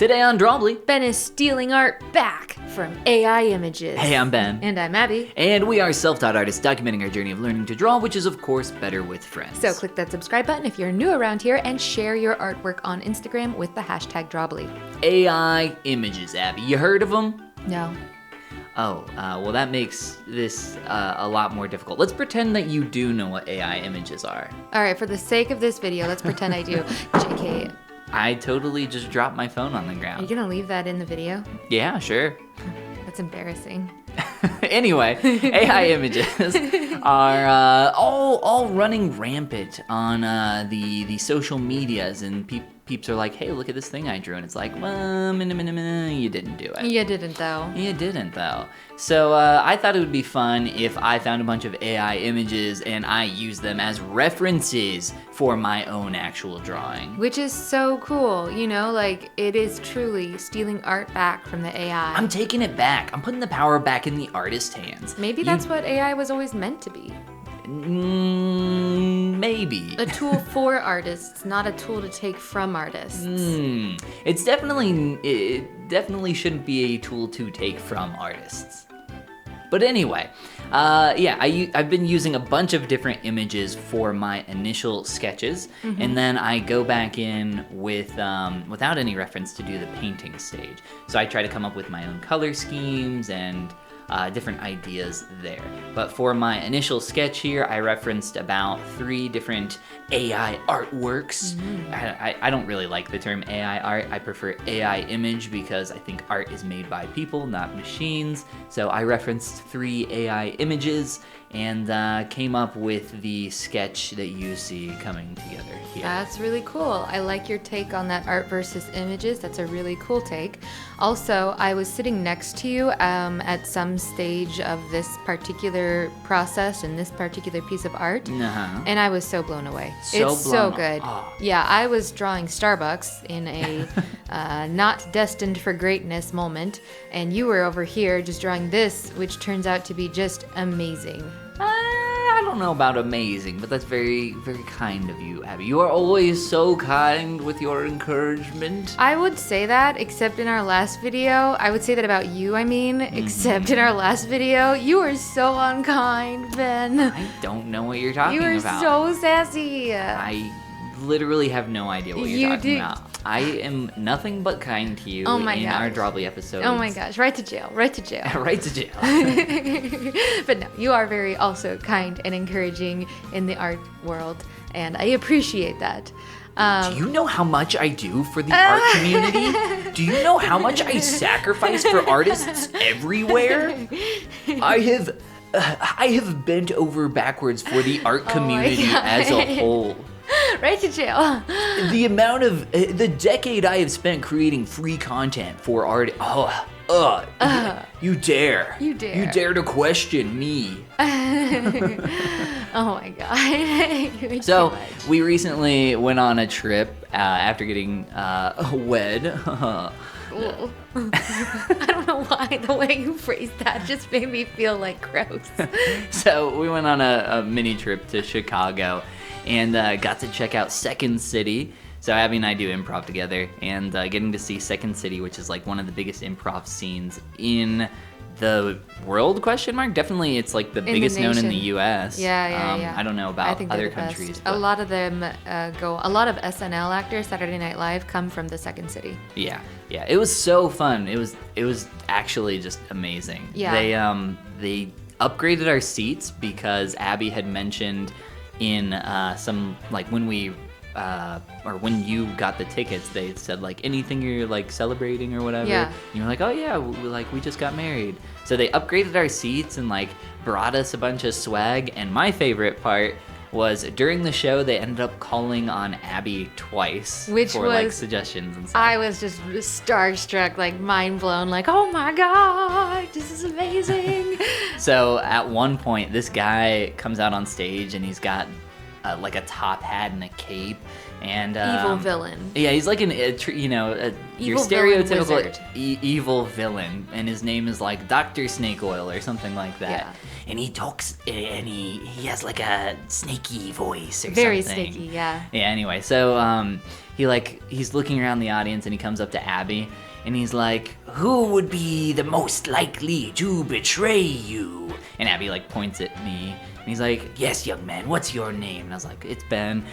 Today on Drawbli, Ben is stealing art back from AI images. Hey, I'm Ben. And I'm Abby. And we are self-taught artists documenting our journey of learning to draw, which is of course better with friends. So click that subscribe button if you're new around here and share your artwork on Instagram with the hashtag Drawbli. AI images, Abby. You heard of them? No. Oh, well that makes this a lot more difficult. Let's pretend that you do know what AI images are. All right, for the sake of this video, let's pretend I do. JK, I totally just dropped my phone on the are you ground. gonna leave that in the video? Yeah, sure. That's embarrassing. Anyway, AI images are all running rampant on the social medias, and peeps are like, hey, look at this thing I drew, and it's like, well, you didn't do it. You didn't, though. You didn't, though. So I thought it would be fun if I found a bunch of AI images and I used them as references for my own actual drawing. Which is so cool, you know, like it is truly stealing art back from the AI. I'm taking it back. I'm putting the power back in the artist's hands. Maybe that's what AI was always meant to be. Maybe. A tool for artists, not a tool to take from artists. It definitely shouldn't be a tool to take from artists. But anyway, I've been using a bunch of different images for my initial sketches, and then I go back in with without any reference to do the painting stage. So I try to come up with my own color schemes and different ideas there. But for my initial sketch here, I referenced about 3 different AI artworks. I don't really like the term AI art. I prefer AI image because I think art is made by people, not machines. So I referenced 3 AI images and came up with the sketch that you see coming together here. That's really cool. I like your take on that art versus images. That's a really cool take. Also, I was sitting next to you at some stage of this particular process and this particular piece of art, and I was so blown away. It's so good. Oh. Yeah, I was drawing Starbucks in a not destined for greatness moment, and you were over here just drawing this, which turns out to be just amazing. I don't know about amazing, but that's very, very kind of you, Abby. You are always so kind with your encouragement. I would say that, except in our last video. I would say that about you, except in our last video. You were so unkind, Ben. I don't know what you're talking You were about. so sassy. I literally have no idea what you're talking about. I am nothing but kind to you Oh my in gosh. our Drawbli episodes. Oh my gosh, right to jail, right to jail. Right to jail. But no, you are very also kind and encouraging in the art world, and I appreciate that. Do you know how much I do for the art community? Do you know how much I sacrifice for artists everywhere? I have bent over backwards for the art community as a whole. Right to jail. The amount of the decade I have spent creating free content for art. You dare to question me. Oh my god. So we recently went on a trip after getting wed. I don't know why the way you phrased that just made me feel like gross. So we went on a mini trip to Chicago and got to check out Second City. So Abby and I do improv together, and getting to see Second City, which is like one of the biggest improv scenes in the world, question mark? Definitely it's like the biggest known in the US. Yeah. I don't know about other countries. A lot of them a lot of SNL actors, Saturday Night Live, come from the Second City. Yeah. It was so fun. It was actually just amazing. Yeah. They upgraded our seats because Abby had mentioned in some, like when we or when you got the tickets, they said like anything you're like celebrating or whatever. Yeah. And you're like, oh yeah, we just got married. So they upgraded our seats and like brought us a bunch of swag. And my favorite part was during the show they ended up calling on Abby twice for like suggestions and stuff. I was just starstruck, like mind blown, like, oh my god, this is amazing. So at one point, this guy comes out on stage and he's got like a top hat and a cape, and evil villain. Yeah, he's like your stereotypical evil villain, and his name is like Dr. Snake Oil or something like that. Yeah. And he talks, and he has like a snaky voice or Very something. snaky, yeah. Yeah. Anyway, so he's looking around the audience and he comes up to Abby and he's like, who would be the most likely to betray you? And Abby like points at me and he's like, yes, young man, what's your name? And I was like, it's Ben.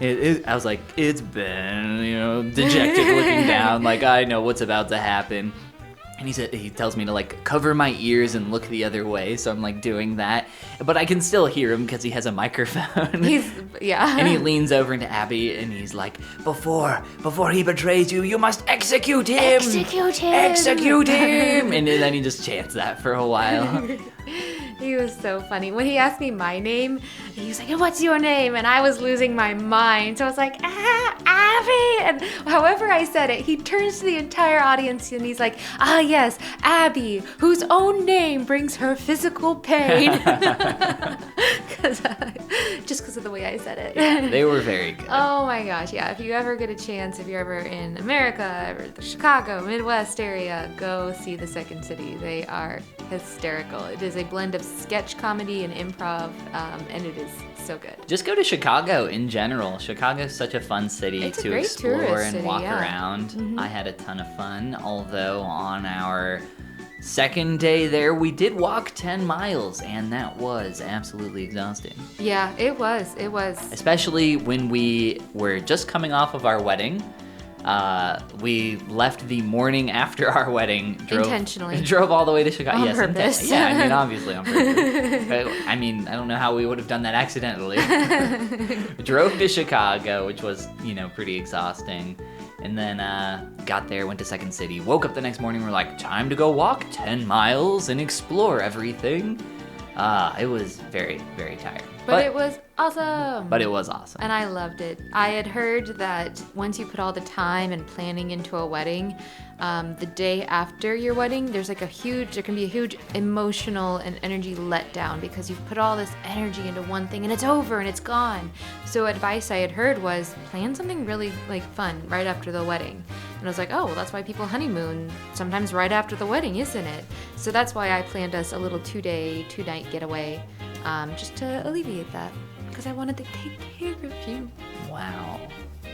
I was like, it's Ben, dejected looking down, like I know what's about to happen. And he tells me to like cover my ears and look the other way, so I'm like doing that, but I can still hear him because he has a microphone. And he leans over into Abby and he's like, before he betrays you, you must execute him. Execute him. And then he just chants that for a while. He was so funny. When he asked me my name, he was like, what's your name? And I was losing my mind. So I was like, Abby. And however I said it, he turns to the entire audience and he's like, yes, Abby, whose own name brings her physical pain. Just because of the way I said it. Yeah, they were very good. Oh my gosh, yeah. If you ever get a chance, if you're ever in America, or the Chicago, Midwest area, go see The Second City. They are hysterical. It is a blend of sketch comedy and improv, and it is so good. Just go to Chicago in general. Chicago's such a fun city to explore and walk around. Mm-hmm. I had a ton of fun, although on our second day there, we did walk 10 miles, and that was absolutely exhausting. Yeah, it was. Especially when we were just coming off of our wedding. We left the morning after our wedding. Drove all the way to Chicago. On purpose. Obviously on purpose. I don't know how we would have done that accidentally. Drove to Chicago, which was, pretty exhausting. And then got there, went to Second City, woke up the next morning, we're like, time to go walk 10 miles and explore everything. It was very, very tired. But it was awesome. And I loved it. I had heard that once you put all the time and planning into a wedding, the day after your wedding, there can be a huge emotional and energy letdown because you've put all this energy into one thing and it's over and it's gone. So advice I had heard was plan something really fun right after the wedding. And I was like, oh, well, that's why people honeymoon sometimes right after the wedding, isn't it? So that's why I planned us a little 2-day, 2-night getaway, just to alleviate that. Because I wanted to take care of you. Wow.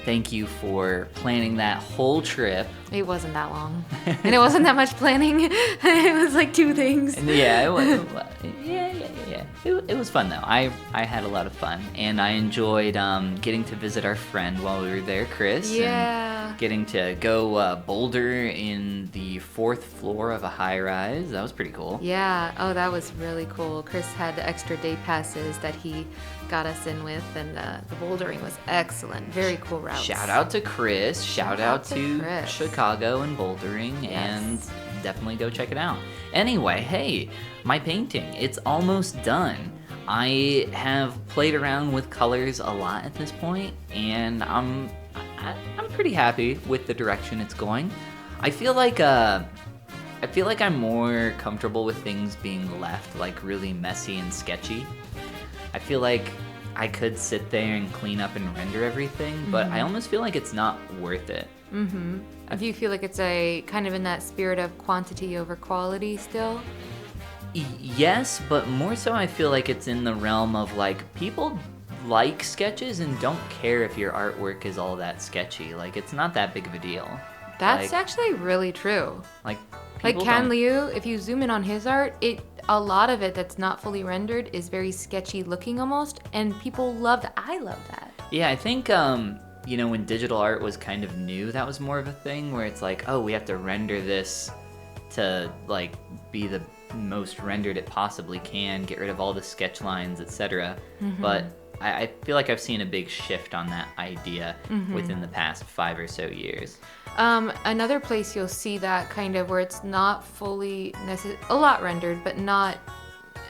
Thank you for planning that whole trip. It wasn't that long. And it wasn't that much planning. It was like 2 things. Yeah, it was. Yeah. It was fun, though. I had a lot of fun. And I enjoyed getting to visit our friend while we were there, Chris. Yeah. And getting to go boulder in the 4th floor of a high-rise. That was pretty cool. Yeah. Oh, that was really cool. Chris had extra day passes that he got us in with, and the bouldering was excellent. Very cool routes. Shout out to Chris. Shout out to Chris. Chicago and bouldering, yes. And definitely go check it out. Anyway, hey, my painting, it's almost done. I have played around with colors a lot at this point, and I'm pretty happy with the direction it's going. I feel like I'm more comfortable with things being left really messy and sketchy. I feel like I could sit there and clean up and render everything, but I almost feel like it's not worth it. Mm-hmm. Do you feel like it's a kind of in that spirit of quantity over quality still? Yes, but more so I feel like it's in the realm of people like sketches and don't care if your artwork is all that sketchy. It's not that big of a deal. That's actually really true. Can Liu, if you zoom in on his art, a lot of it that's not fully rendered is very sketchy looking almost, and people love that. I love that. Yeah, I think when digital art was kind of new, that was more of a thing where it's we have to render this to be the most rendered it possibly can, get rid of all the sketch lines, etc. Mm-hmm. But I feel like I've seen a big shift on that idea within the past 5 or so years. Another place you'll see that kind of where it's not fully a lot rendered, but not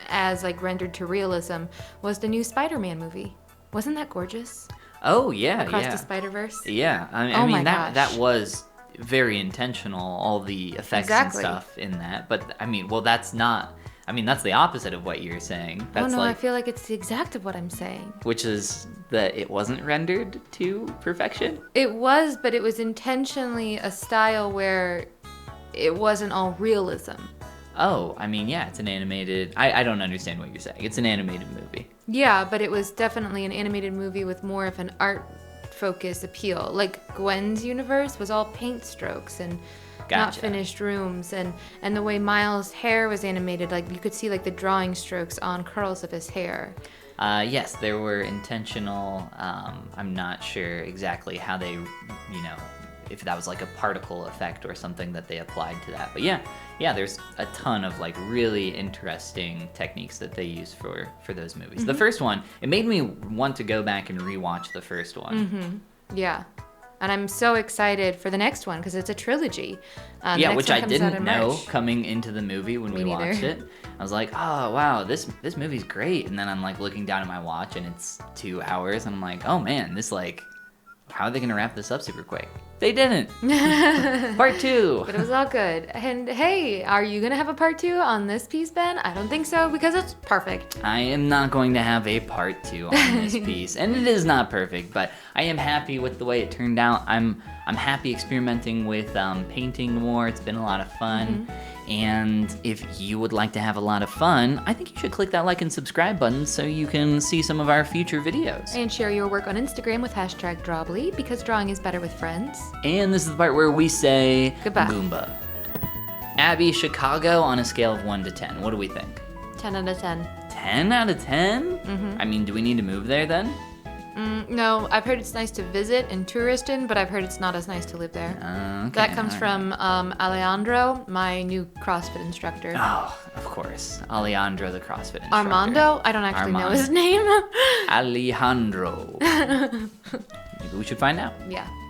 as rendered to realism, was the new Spider-Man movie. Wasn't that gorgeous? Oh yeah, Across the Spider-Verse. Yeah, I mean that was very intentional. All the effects and stuff in that, but that's not. That's the opposite of what you're saying. That's I feel like it's the exact of what I'm saying. Which is that it wasn't rendered to perfection? It was, but it was intentionally a style where it wasn't all realism. Oh, it's an animated... I don't understand what you're saying. It's an animated movie. Yeah, but it was definitely an animated movie with more of an art focus appeal. Like Gwen's universe was all paint strokes and not Gotcha. finished rooms, and the way Miles' hair was animated, like you could see like the drawing strokes on curls of his hair. Yes, there were intentional. I'm not sure exactly how they, if that was like a particle effect or something that they applied to that. But yeah, there's a ton of like really interesting techniques that they use for those movies. The first one, it made me want to go back and rewatch the first one. Yeah. And I'm so excited for the next one because it's a trilogy. The Yeah, next which one I comes out didn't in know March. coming into the movie when Me we neither. watched it. I was like, oh wow, this movie's great. And then I'm like looking down at my watch and it's 2 hours, and I'm like, oh man, how are they gonna wrap this up super quick? They didn't. Part 2. But it was all good. And hey, are you going to have a part 2 on this piece, Ben? I don't think so because it's perfect. I am not going to have a part 2 on this piece, and it is not perfect, but I am happy with the way it turned out. I'm happy experimenting with painting more. It's been a lot of fun, and if you would like to have a lot of fun, I think you should click that like and subscribe button so you can see some of our future videos. And share your work on Instagram with #Drawbli because drawing is better with friends. And this is the part where we say Goodbye. Goomba. Abby, Chicago on a scale of 1 to 10. What do we think? 10 out of 10. 10 out of 10? I mean, do we need to move there then? No, I've heard it's nice to visit and tourist in, but I've heard it's not as nice to live there. Okay, That comes all from Alejandro, my new CrossFit instructor. Oh, of course. Alejandro, the CrossFit instructor. Armando? I don't actually know his name. Alejandro. Maybe we should find out. Yeah.